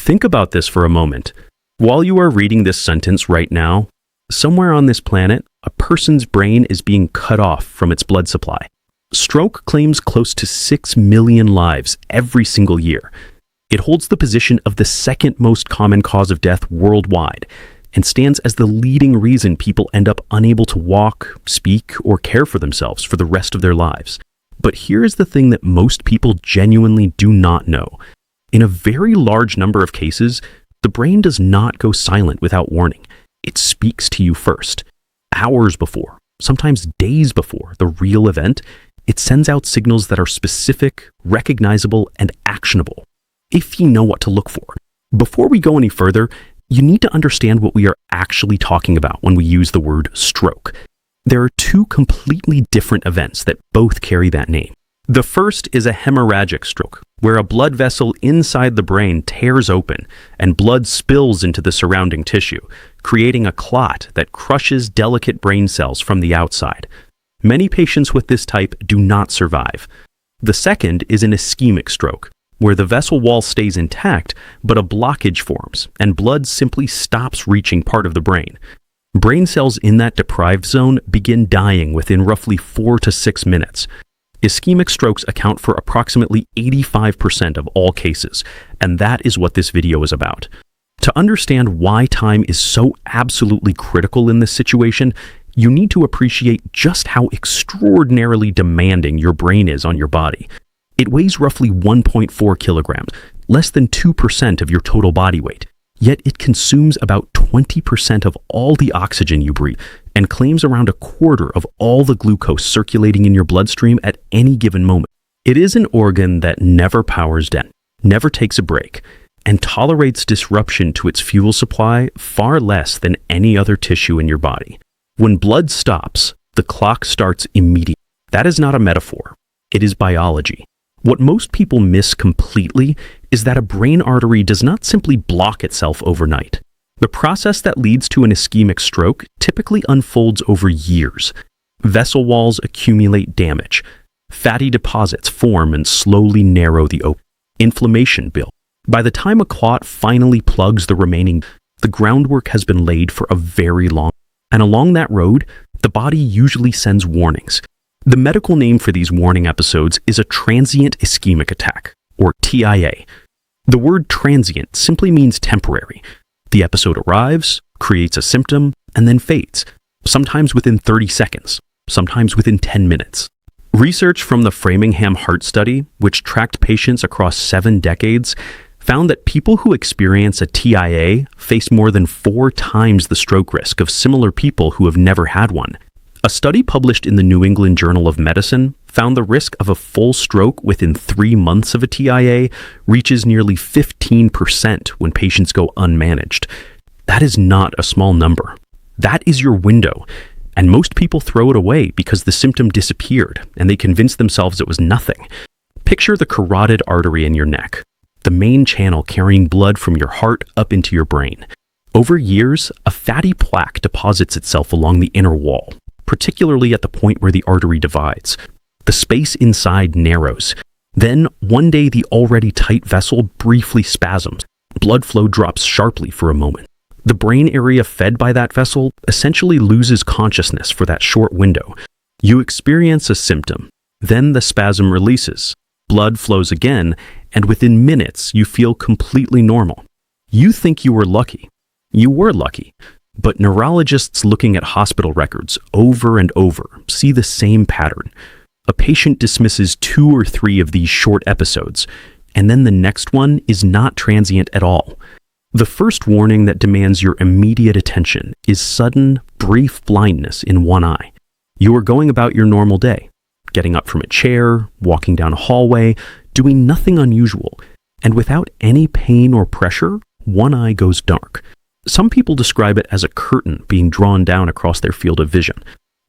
Think about this for a moment. While you are reading this sentence right now, somewhere on this planet, a person's brain is being cut off from its blood supply. Stroke claims close to 6 million lives every single year. It holds the position of the second most common cause of death worldwide and stands as the leading reason people end up unable to walk, speak, or care for themselves for the rest of their lives. But here is the thing that most people genuinely do not know. In a very large number of cases, the brain does not go silent without warning. It speaks to you first. Hours before, sometimes days before the real event, it sends out signals that are specific, recognizable, and actionable, if you know what to look for. Before we go any further, you need to understand what we are actually talking about when we use the word stroke. There are two completely different events that both carry that name. The first is a hemorrhagic stroke, where a blood vessel inside the brain tears open and blood spills into the surrounding tissue, creating a clot that crushes delicate brain cells from the outside. Many patients with this type do not survive. The second is an ischemic stroke, where the vessel wall stays intact, but a blockage forms and blood simply stops reaching part of the brain. Brain cells in that deprived zone begin dying within roughly 4 to 6 minutes. Ischemic strokes account for approximately 85% of all cases, and that is what this video is about. To understand why time is so absolutely critical in this situation, you need to appreciate just how extraordinarily demanding your brain is on your body. It weighs roughly 1.4 kilograms, less than 2% of your total body weight, yet it consumes about 20% of all the oxygen you breathe and claims around a quarter of all the glucose circulating in your bloodstream at any given moment. It is an organ that never powers down, never takes a break, and tolerates disruption to its fuel supply far less than any other tissue in your body. When blood stops, the clock starts immediately. That is not a metaphor. It is biology. What most people miss completely is that a brain artery does not simply block itself overnight. The process that leads to an ischemic stroke typically unfolds over years. Vessel walls accumulate damage. Fatty deposits form and slowly narrow the opening. Inflammation builds. By the time a clot finally plugs the remaining, the groundwork has been laid for a very long time. And along that road, the body usually sends warnings. The medical name for these warning episodes is a transient ischemic attack, or TIA. The word transient simply means temporary. The episode arrives, creates a symptom, and then fades, sometimes within 30 seconds, sometimes within 10 minutes. Research from the Framingham Heart Study, which tracked patients across 7 decades, found that people who experience a TIA face more than 4 times the stroke risk of similar people who have never had one. A study published in the New England Journal of Medicine found the risk of a full stroke within 3 months of a TIA reaches nearly 15% when patients go unmanaged. That is not a small number. That is your window, and most people throw it away because the symptom disappeared and they convince themselves it was nothing. Picture the carotid artery in your neck, the main channel carrying blood from your heart up into your brain. Over years, a fatty plaque deposits itself along the inner wall, particularly at the point where the artery divides. The space inside narrows. Then, one day, the already tight vessel briefly spasms. Blood flow drops sharply for a moment. The brain area fed by that vessel essentially loses consciousness for that short window. You experience a symptom. Then the spasm releases. Blood flows again, and within minutes, you feel completely normal. You think you were lucky. You were lucky. But neurologists looking at hospital records over and over see the same pattern. A patient dismisses 2 or 3 of these short episodes, and then the next one is not transient at all. The first warning that demands your immediate attention is sudden, brief blindness in one eye. You are going about your normal day, getting up from a chair, walking down a hallway, doing nothing unusual, and without any pain or pressure, one eye goes dark. Some people describe it as a curtain being drawn down across their field of vision.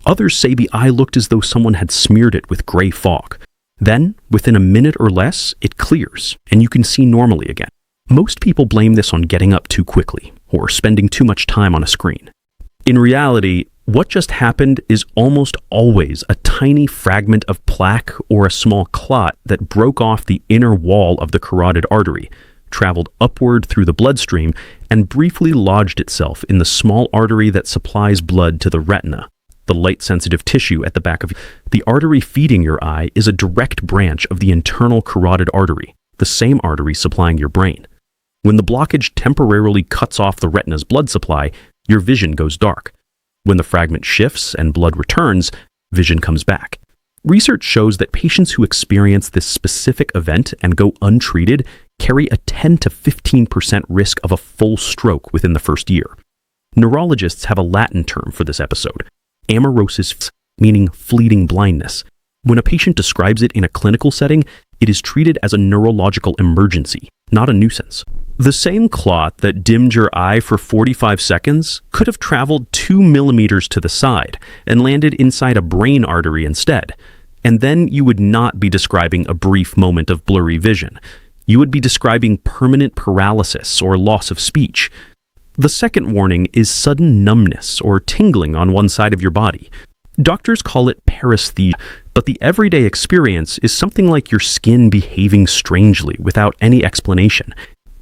Others say the eye looked as though someone had smeared it with gray fog. Then, within a minute or less, it clears, and you can see normally again. Most people blame this on getting up too quickly, or spending too much time on a screen. In reality, what just happened is almost always a tiny fragment of plaque or a small clot that broke off the inner wall of the carotid artery, traveled upward through the bloodstream, and briefly lodged itself in the small artery that supplies blood to the retina, the light-sensitive tissue at the back of the artery feeding your eye is a direct branch of the internal carotid artery, the same artery supplying your brain. When the blockage temporarily cuts off the retina's blood supply, your vision goes dark. When the fragment shifts and blood returns, vision comes back. Research shows that patients who experience this specific event and go untreated carry a 10 to 15% risk of a full stroke within the first year. Neurologists have a Latin term for this episode, amaurosis, meaning fleeting blindness. When a patient describes it in a clinical setting, it is treated as a neurological emergency, not a nuisance. The same clot that dimmed your eye for 45 seconds could have traveled 2 millimeters to the side and landed inside a brain artery instead. And then you would not be describing a brief moment of blurry vision. You would be describing permanent paralysis or loss of speech. The second warning is sudden numbness or tingling on one side of your body. Doctors call it paresthesia, but the everyday experience is something like your skin behaving strangely without any explanation.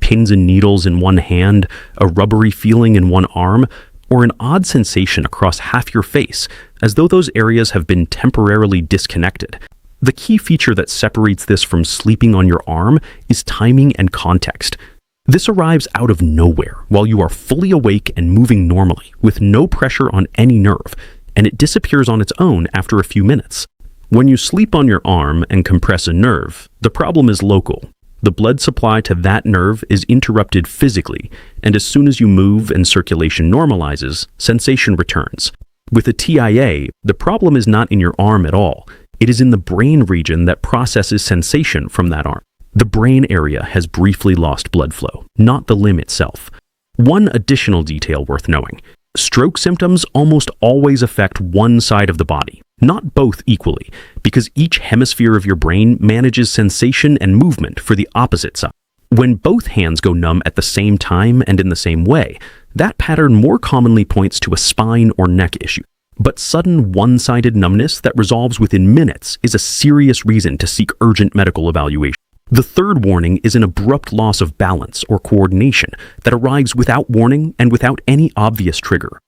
Pins and needles in one hand, a rubbery feeling in one arm, or an odd sensation across half your face, as though those areas have been temporarily disconnected. The key feature that separates this from sleeping on your arm is timing and context. This arrives out of nowhere while you are fully awake and moving normally, with no pressure on any nerve, and it disappears on its own after a few minutes. When you sleep on your arm and compress a nerve, the problem is local. The blood supply to that nerve is interrupted physically, and as soon as you move and circulation normalizes, sensation returns. With a TIA, the problem is not in your arm at all. It is in the brain region that processes sensation from that arm. The brain area has briefly lost blood flow, not the limb itself. One additional detail worth knowing: stroke symptoms almost always affect one side of the body, not both equally, because each hemisphere of your brain manages sensation and movement for the opposite side. When both hands go numb at the same time and in the same way, that pattern more commonly points to a spine or neck issue. But sudden one-sided numbness that resolves within minutes is a serious reason to seek urgent medical evaluation. The third warning is an abrupt loss of balance or coordination that arrives without warning and without any obvious trigger.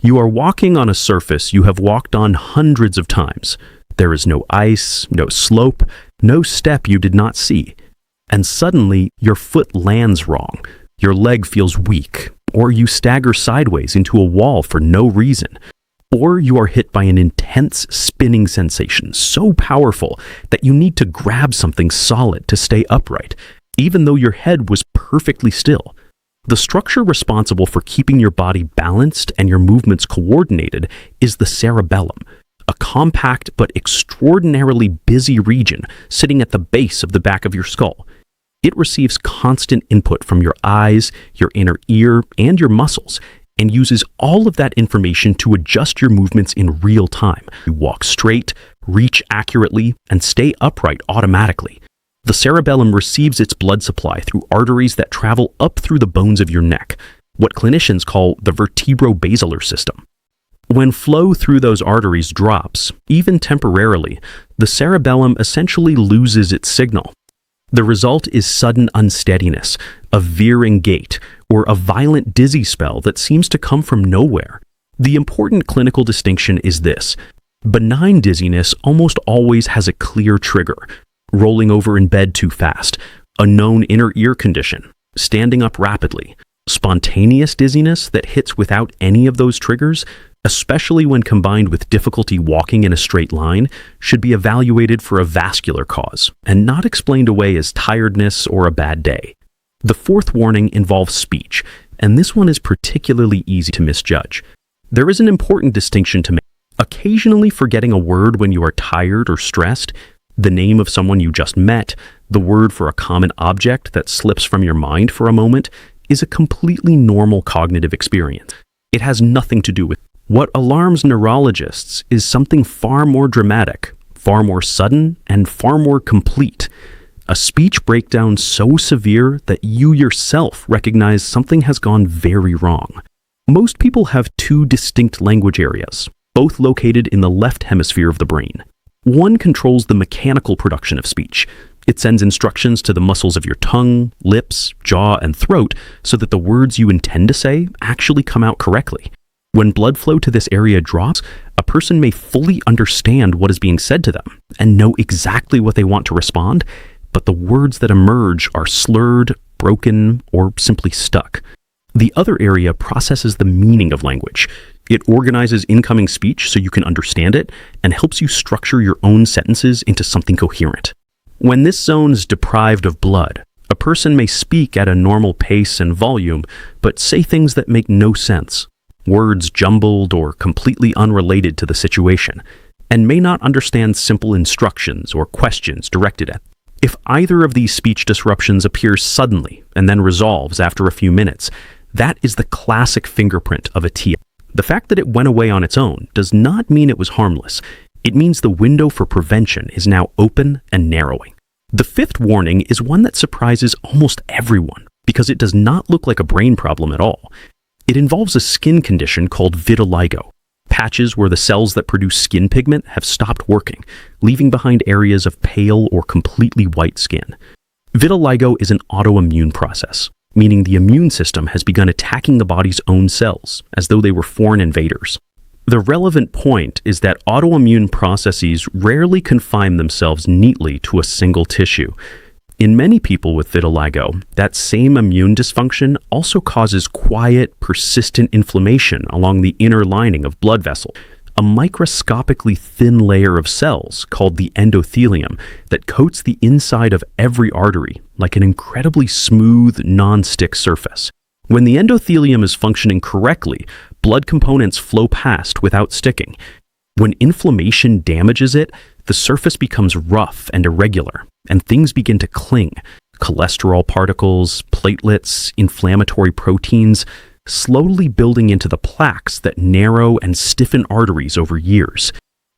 You are walking on a surface you have walked on hundreds of times. There is no ice, no slope, no step you did not see. And suddenly, your foot lands wrong, your leg feels weak, or you stagger sideways into a wall for no reason. Or you are hit by an intense spinning sensation so powerful that you need to grab something solid to stay upright, even though your head was perfectly still. The structure responsible for keeping your body balanced and your movements coordinated is the cerebellum, a compact but extraordinarily busy region sitting at the base of the back of your skull. It receives constant input from your eyes, your inner ear, and your muscles, and uses all of that information to adjust your movements in real time. You walk straight, reach accurately, and stay upright automatically. The cerebellum receives its blood supply through arteries that travel up through the bones of your neck, what clinicians call the vertebrobasilar system. When flow through those arteries drops, even temporarily, the cerebellum essentially loses its signal. The result is sudden unsteadiness, a veering gait, or a violent dizzy spell that seems to come from nowhere. The important clinical distinction is this: benign dizziness almost always has a clear trigger: rolling over in bed too fast, a known inner ear condition, standing up rapidly. Spontaneous dizziness that hits without any of those triggers, especially when combined with difficulty walking in a straight line, should be evaluated for a vascular cause and not explained away as tiredness or a bad day. The fourth warning involves speech, and this one is particularly easy to misjudge. There is an important distinction to make. Occasionally forgetting a word when you are tired or stressed, the name of someone you just met, the word for a common object that slips from your mind for a moment, is a completely normal cognitive experience. It has nothing to do with it. What alarms neurologists is something far more dramatic, far more sudden, and far more complete. A speech breakdown so severe that you yourself recognize something has gone very wrong. Most people have two distinct language areas, both located in the left hemisphere of the brain. One controls the mechanical production of speech, It sends instructions to the muscles of your tongue, lips, jaw, and throat so that the words you intend to say actually come out correctly. When blood flow to this area drops, a person may fully understand what is being said to them and know exactly what they want to respond, but the words that emerge are slurred, broken, or simply stuck. The other area processes the meaning of language. It organizes incoming speech so you can understand it and helps you structure your own sentences into something coherent. When this zone is deprived of blood, a person may speak at a normal pace and volume, but say things that make no sense, words jumbled or completely unrelated to the situation, and may not understand simple instructions or questions directed at them. If either of these speech disruptions appears suddenly and then resolves after a few minutes, that is the classic fingerprint of a TIA. The fact that it went away on its own does not mean it was harmless. It means the window for prevention is now open and narrowing. The fifth warning is one that surprises almost everyone because it does not look like a brain problem at all. It involves a skin condition called vitiligo, patches where the cells that produce skin pigment have stopped working, leaving behind areas of pale or completely white skin. Vitiligo is an autoimmune process, meaning the immune system has begun attacking the body's own cells as though they were foreign invaders. The relevant point is that autoimmune processes rarely confine themselves neatly to a single tissue. In many people with vitiligo, that same immune dysfunction also causes quiet, persistent inflammation along the inner lining of blood vessels, a microscopically thin layer of cells called the endothelium that coats the inside of every artery like an incredibly smooth, non-stick surface. When the endothelium is functioning correctly, blood components flow past without sticking. When inflammation damages it, the surface becomes rough and irregular, and things begin to cling. Cholesterol particles, platelets, inflammatory proteins, slowly building into the plaques that narrow and stiffen arteries over years.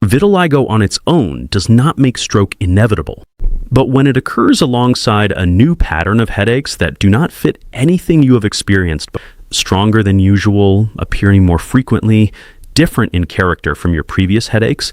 Vitiligo on its own does not make stroke inevitable, but when it occurs alongside a new pattern of headaches that do not fit anything you have experienced, but stronger than usual, appearing more frequently, different in character from your previous headaches,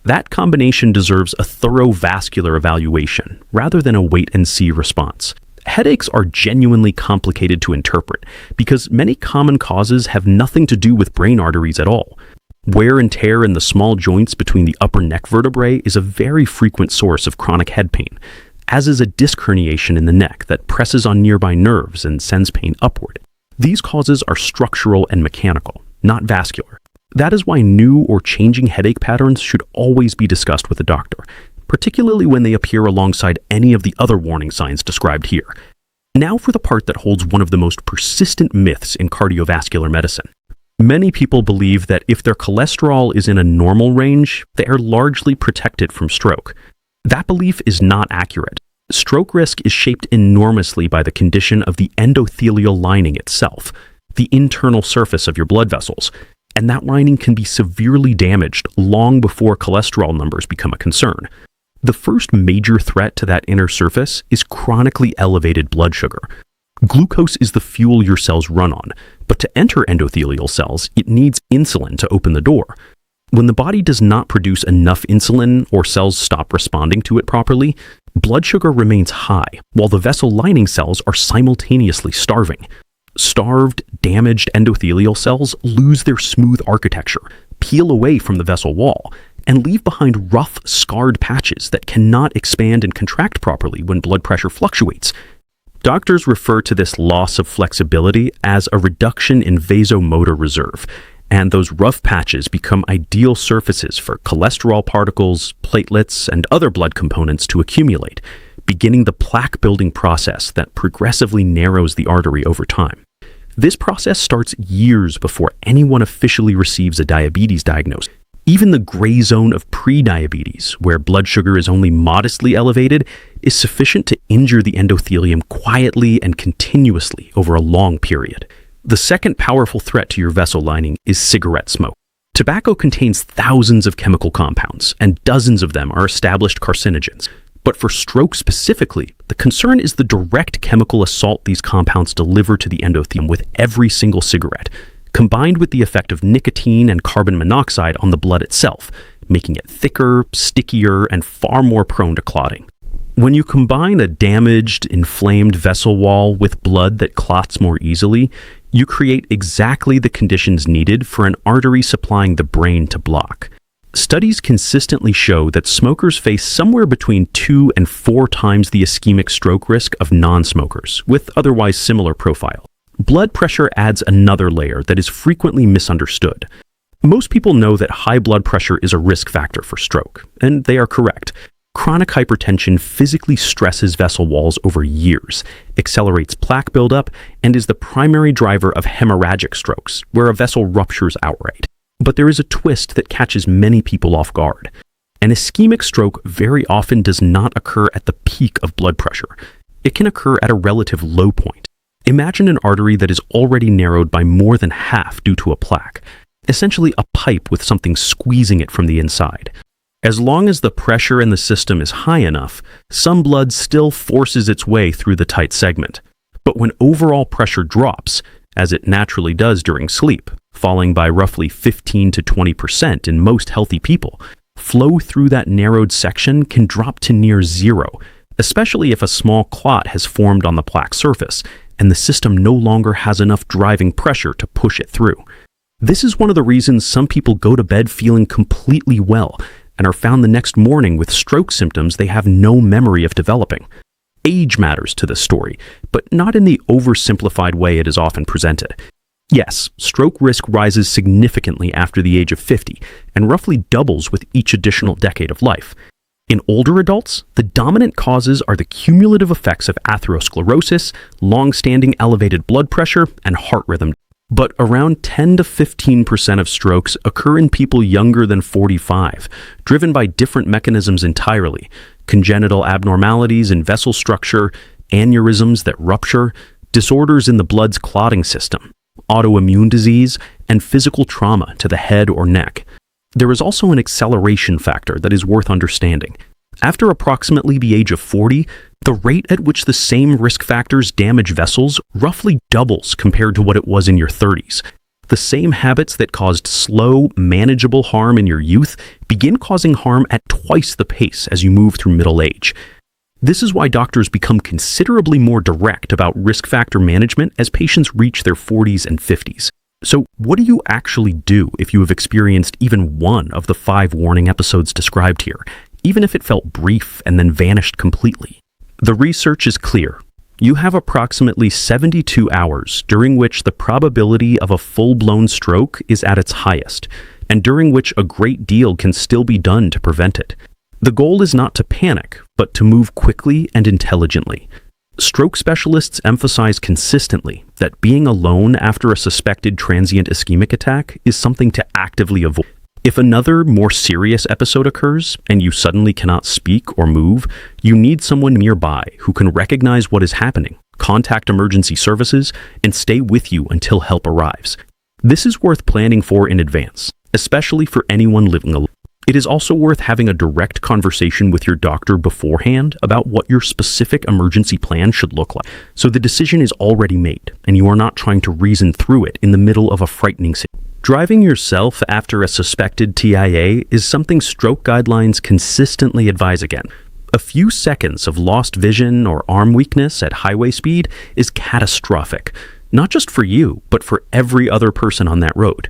that combination deserves a thorough vascular evaluation rather than a wait-and-see response. Headaches are genuinely complicated to interpret because many common causes have nothing to do with brain arteries at all. Wear and tear in the small joints between the upper neck vertebrae is a very frequent source of chronic head pain, as is a disc herniation in the neck that presses on nearby nerves and sends pain upward. These causes are structural and mechanical, not vascular. That is why new or changing headache patterns should always be discussed with a doctor, particularly when they appear alongside any of the other warning signs described here. Now for the part that holds one of the most persistent myths in cardiovascular medicine. Many people believe that if their cholesterol is in a normal range, they are largely protected from stroke. That belief is not accurate. Stroke risk is shaped enormously by the condition of the endothelial lining itself, the internal surface of your blood vessels, and that lining can be severely damaged long before cholesterol numbers become a concern. The first major threat to that inner surface is chronically elevated blood sugar. Glucose is the fuel your cells run on, but to enter endothelial cells, it needs insulin to open the door. When the body does not produce enough insulin or cells stop responding to it properly, blood sugar remains high, while the vessel lining cells are simultaneously starving. Starved, damaged endothelial cells lose their smooth architecture, peel away from the vessel wall, and leave behind rough, scarred patches that cannot expand and contract properly when blood pressure fluctuates. Doctors refer to this loss of flexibility as a reduction in vasomotor reserve, and those rough patches become ideal surfaces for cholesterol particles, platelets, and other blood components to accumulate, beginning the plaque-building process that progressively narrows the artery over time. This process starts years before anyone officially receives a diabetes diagnosis. Even the gray zone of pre-diabetes, where blood sugar is only modestly elevated, is sufficient to injure the endothelium quietly and continuously over a long period. The second powerful threat to your vessel lining is cigarette smoke. Tobacco contains thousands of chemical compounds, and dozens of them are established carcinogens. But for stroke specifically, the concern is the direct chemical assault these compounds deliver to the endothelium with every single cigarette, combined with the effect of nicotine and carbon monoxide on the blood itself, making it thicker, stickier, and far more prone to clotting. When you combine a damaged, inflamed vessel wall with blood that clots more easily, you create exactly the conditions needed for an artery supplying the brain to block. Studies consistently show that smokers face somewhere between 2 and 4 times the ischemic stroke risk of non-smokers with otherwise similar profile. Blood pressure adds another layer that is frequently misunderstood. Most people know that high blood pressure is a risk factor for stroke, and they are correct. Chronic hypertension physically stresses vessel walls over years, accelerates plaque buildup, and is the primary driver of hemorrhagic strokes, where a vessel ruptures outright. But there is a twist that catches many people off guard. An ischemic stroke very often does not occur at the peak of blood pressure. It can occur at a relative low point. Imagine an artery that is already narrowed by more than half due to a plaque, essentially a pipe with something squeezing it from the inside. As long as the pressure in the system is high enough, some blood still forces its way through the tight segment. But when overall pressure drops, as it naturally does during sleep, falling by roughly 15 to 20% in most healthy people, flow through that narrowed section can drop to near zero, especially if a small clot has formed on the plaque surface and the system no longer has enough driving pressure to push it through. This is one of the reasons some people go to bed feeling completely well and are found the next morning with stroke symptoms they have no memory of developing. Age matters to this story, but not in the oversimplified way it is often presented. Yes, stroke risk rises significantly after the age of 50 and roughly doubles with each additional decade of life. In older adults, the dominant causes are the cumulative effects of atherosclerosis, long-standing elevated blood pressure, and heart rhythm. But around 10 to 15% of strokes occur in people younger than 45, driven by different mechanisms entirely: congenital abnormalities in vessel structure, aneurysms that rupture, disorders in the blood's clotting system, autoimmune disease, and physical trauma to the head or neck. There is also an acceleration factor that is worth understanding. After approximately the age of 40, the rate at which the same risk factors damage vessels roughly doubles compared to what it was in your 30s. The same habits that caused slow, manageable harm in your youth begin causing harm at twice the pace as you move through middle age. This is why doctors become considerably more direct about risk factor management as patients reach their 40s and 50s. So, what do you actually do if you have experienced even one of the 5 warning episodes described here, even if it felt brief and then vanished completely? The research is clear. You have approximately 72 hours during which the probability of a full-blown stroke is at its highest, and during which a great deal can still be done to prevent it. The goal is not to panic, but to move quickly and intelligently. Stroke specialists emphasize consistently that being alone after a suspected transient ischemic attack is something to actively avoid. If another, more serious episode occurs and you suddenly cannot speak or move, you need someone nearby who can recognize what is happening, contact emergency services, and stay with you until help arrives. This is worth planning for in advance, especially for anyone living alone. It is also worth having a direct conversation with your doctor beforehand about what your specific emergency plan should look like, so the decision is already made and you are not trying to reason through it in the middle of a frightening situation. Driving yourself after a suspected TIA is something stroke guidelines consistently advise against. A few seconds of lost vision or arm weakness at highway speed is catastrophic, not just for you, but for every other person on that road.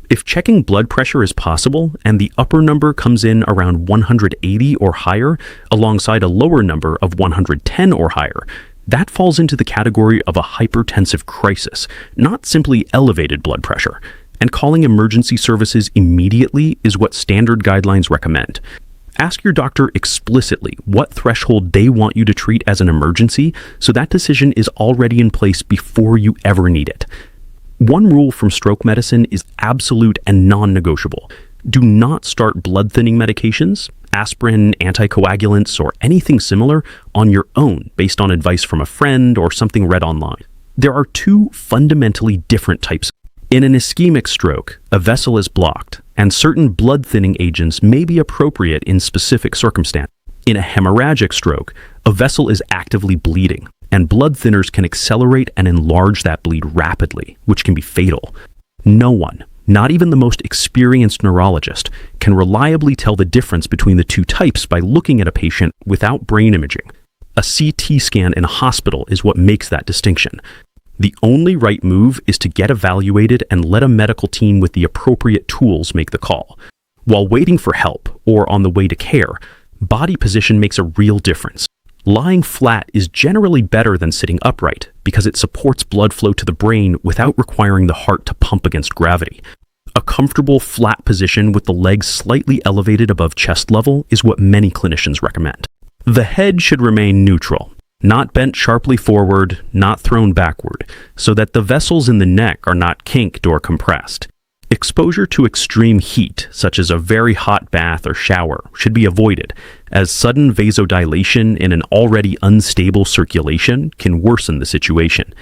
If checking blood pressure is possible and the upper number comes in around 180 or higher, alongside a lower number of 110 or higher, that falls into the category of a hypertensive crisis, not simply elevated blood pressure. And calling emergency services immediately is what standard guidelines recommend. Ask your doctor explicitly what threshold they want you to treat as an emergency, so that decision is already in place before you ever need it. One rule from stroke medicine is absolute and non-negotiable. Do not start blood-thinning medications, aspirin, anticoagulants, or anything similar on your own based on advice from a friend or something read online. There are 2 fundamentally different types. In an ischemic stroke, a vessel is blocked, and certain blood-thinning agents may be appropriate in specific circumstances. In a hemorrhagic stroke, a vessel is actively bleeding, and blood thinners can accelerate and enlarge that bleed rapidly, which can be fatal. No one, Not even the most experienced neurologist can reliably tell the difference between the two types by looking at a patient without brain imaging. A CT scan in a hospital is what makes that distinction. The only right move is to get evaluated and let a medical team with the appropriate tools make the call. While waiting for help or on the way to care, body position makes a real difference. Lying flat is generally better than sitting upright because it supports blood flow to the brain without requiring the heart to pump against gravity. A comfortable flat position with the legs slightly elevated above chest level is what many clinicians recommend. The head should remain neutral, not bent sharply forward, not thrown backward, so that the vessels in the neck are not kinked or compressed. Exposure to extreme heat, such as a very hot bath or shower, should be avoided, as sudden vasodilation in an already unstable circulation can worsen the situation.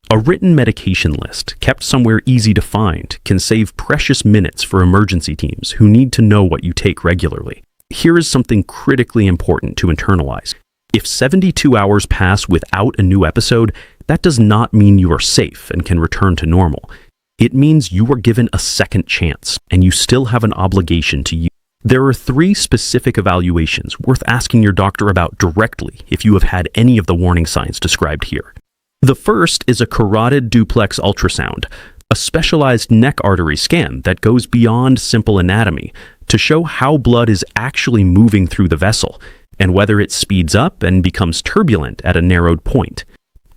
A written medication list, kept somewhere easy to find, can save precious minutes for emergency teams who need to know what you take regularly. Here is something critically important to internalize. If 72 hours pass without a new episode, that does not mean you are safe and can return to normal. It means you are given a second chance, and you still have an obligation to use. There are 3 specific evaluations worth asking your doctor about directly if you have had any of the warning signs described here. The first is a carotid duplex ultrasound, a specialized neck artery scan that goes beyond simple anatomy to show how blood is actually moving through the vessel, and whether it speeds up and becomes turbulent at a narrowed point.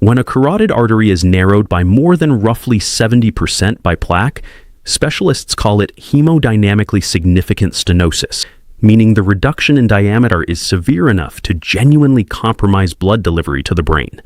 When a carotid artery is narrowed by more than roughly 70% by plaque, specialists call it hemodynamically significant stenosis, meaning the reduction in diameter is severe enough to genuinely compromise blood delivery to the brain.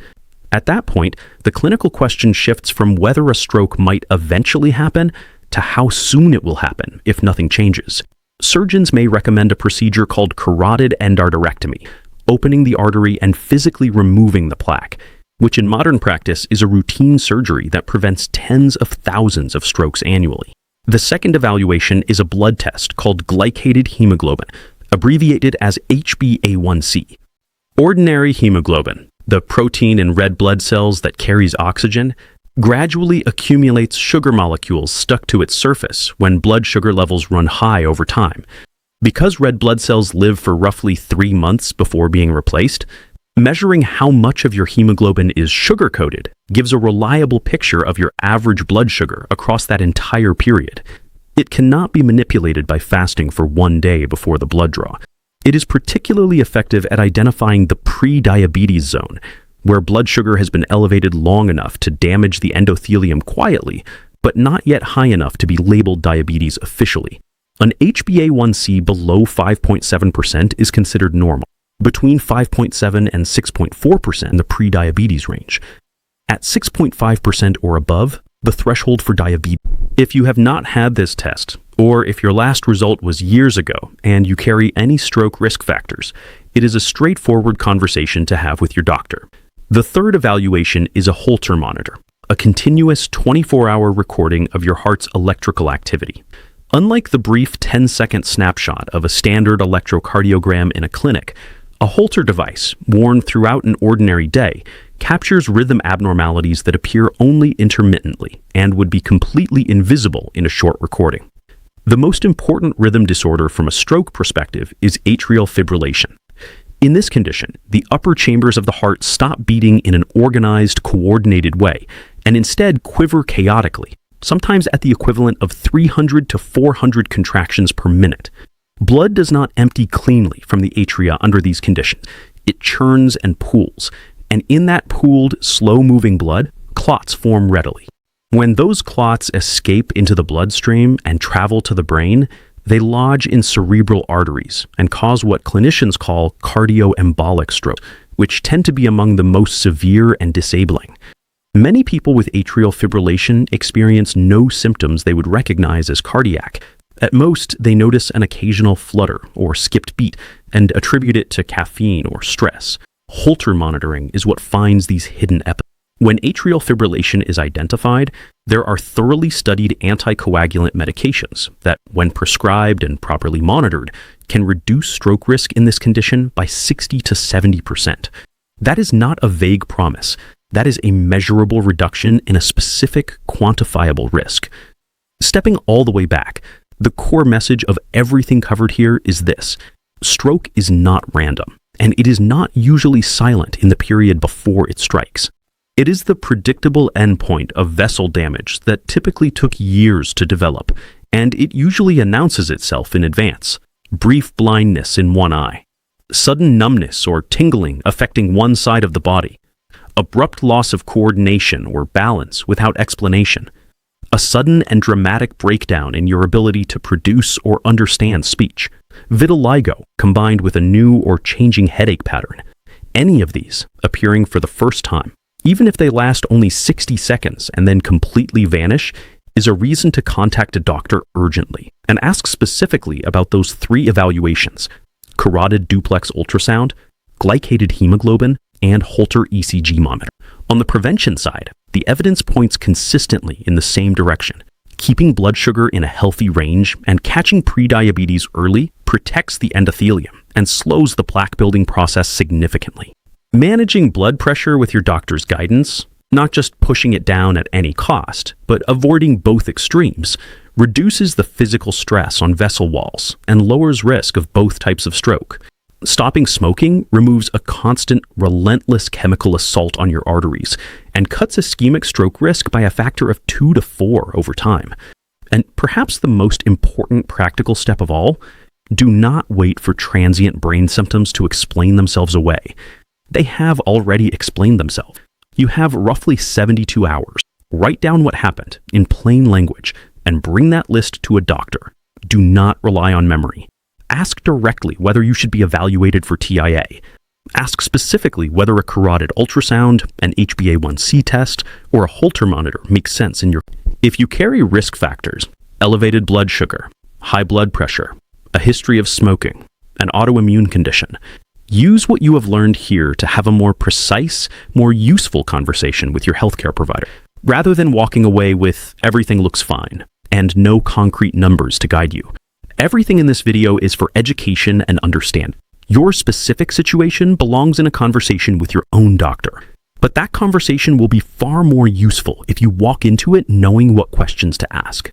At that point, the clinical question shifts from whether a stroke might eventually happen to how soon it will happen if nothing changes. Surgeons may recommend a procedure called carotid endarterectomy, opening the artery and physically removing the plaque, which in modern practice is a routine surgery that prevents tens of thousands of strokes annually. The second evaluation is a blood test called glycated hemoglobin, abbreviated as HbA1c. Ordinary hemoglobin, the protein in red blood cells that carries oxygen, gradually accumulates sugar molecules stuck to its surface when blood sugar levels run high over time. Because red blood cells live for roughly 3 months before being replaced, measuring how much of your hemoglobin is sugar-coated gives a reliable picture of your average blood sugar across that entire period. It cannot be manipulated by fasting for 1 day before the blood draw. It is particularly effective at identifying the pre-diabetes zone, where blood sugar has been elevated long enough to damage the endothelium quietly, but not yet high enough to be labeled diabetes officially. An HbA1c below 5.7% is considered normal, between 5.7 and 6.4% in the pre-diabetes range. At 6.5% or above, the threshold for diabetes. If you have not had this test, or if your last result was years ago and you carry any stroke risk factors, it is a straightforward conversation to have with your doctor. The third evaluation is a Holter monitor, a continuous 24-hour recording of your heart's electrical activity. Unlike the brief 10-second snapshot of a standard electrocardiogram in a clinic, a Holter device, worn throughout an ordinary day, captures rhythm abnormalities that appear only intermittently and would be completely invisible in a short recording. The most important rhythm disorder from a stroke perspective is atrial fibrillation. In this condition, the upper chambers of the heart stop beating in an organized, coordinated way, and instead quiver chaotically, sometimes at the equivalent of 300 to 400 contractions per minute. Blood does not empty cleanly from the atria under these conditions. It churns and pools, and in that pooled, slow-moving blood, clots form readily. When those clots escape into the bloodstream and travel to the brain, they lodge in cerebral arteries and cause what clinicians call cardioembolic stroke, which tend to be among the most severe and disabling. Many people with atrial fibrillation experience no symptoms they would recognize as cardiac. At most, they notice an occasional flutter or skipped beat and attribute it to caffeine or stress. Holter monitoring is what finds these hidden episodes. When atrial fibrillation is identified, there are thoroughly studied anticoagulant medications that, when prescribed and properly monitored, can reduce stroke risk in this condition by 60 to 70%. That is not a vague promise. That is a measurable reduction in a specific, quantifiable risk. Stepping all the way back, the core message of everything covered here is this: stroke is not random, and it is not usually silent in the period before it strikes. It is the predictable endpoint of vessel damage that typically took years to develop, and it usually announces itself in advance. Brief blindness in one eye, sudden numbness or tingling affecting one side of the body, abrupt loss of coordination or balance without explanation, a sudden and dramatic breakdown in your ability to produce or understand speech, vitiligo combined with a new or changing headache pattern. Any of these appearing for the first time, even if they last only 60 seconds and then completely vanish, is a reason to contact a doctor urgently and ask specifically about those 3 evaluations: carotid duplex ultrasound, glycated hemoglobin, and Holter ECG monitor. On the prevention side, the evidence points consistently in the same direction. Keeping blood sugar in a healthy range and catching prediabetes early protects the endothelium and slows the plaque building process significantly. Managing blood pressure with your doctor's guidance, not just pushing it down at any cost, but avoiding both extremes, reduces the physical stress on vessel walls and lowers risk of both types of stroke. Stopping smoking removes a constant, relentless chemical assault on your arteries and cuts ischemic stroke risk by a factor of 2 to 4 over time. And perhaps the most important practical step of all, do not wait for transient brain symptoms to explain themselves away. They have already explained themselves. You have roughly 72 hours. Write down what happened in plain language and bring that list to a doctor. Do not rely on memory. Ask directly whether you should be evaluated for TIA. Ask specifically whether a carotid ultrasound, an HbA1c test, or a Holter monitor makes sense in your... If you carry risk factors, elevated blood sugar, high blood pressure, a history of smoking, an autoimmune condition, use what you have learned here to have a more precise, more useful conversation with your healthcare provider, rather than walking away with everything looks fine and no concrete numbers to guide you. Everything in this video is for education and understanding. Your specific situation belongs in a conversation with your own doctor, but that conversation will be far more useful if you walk into it knowing what questions to ask.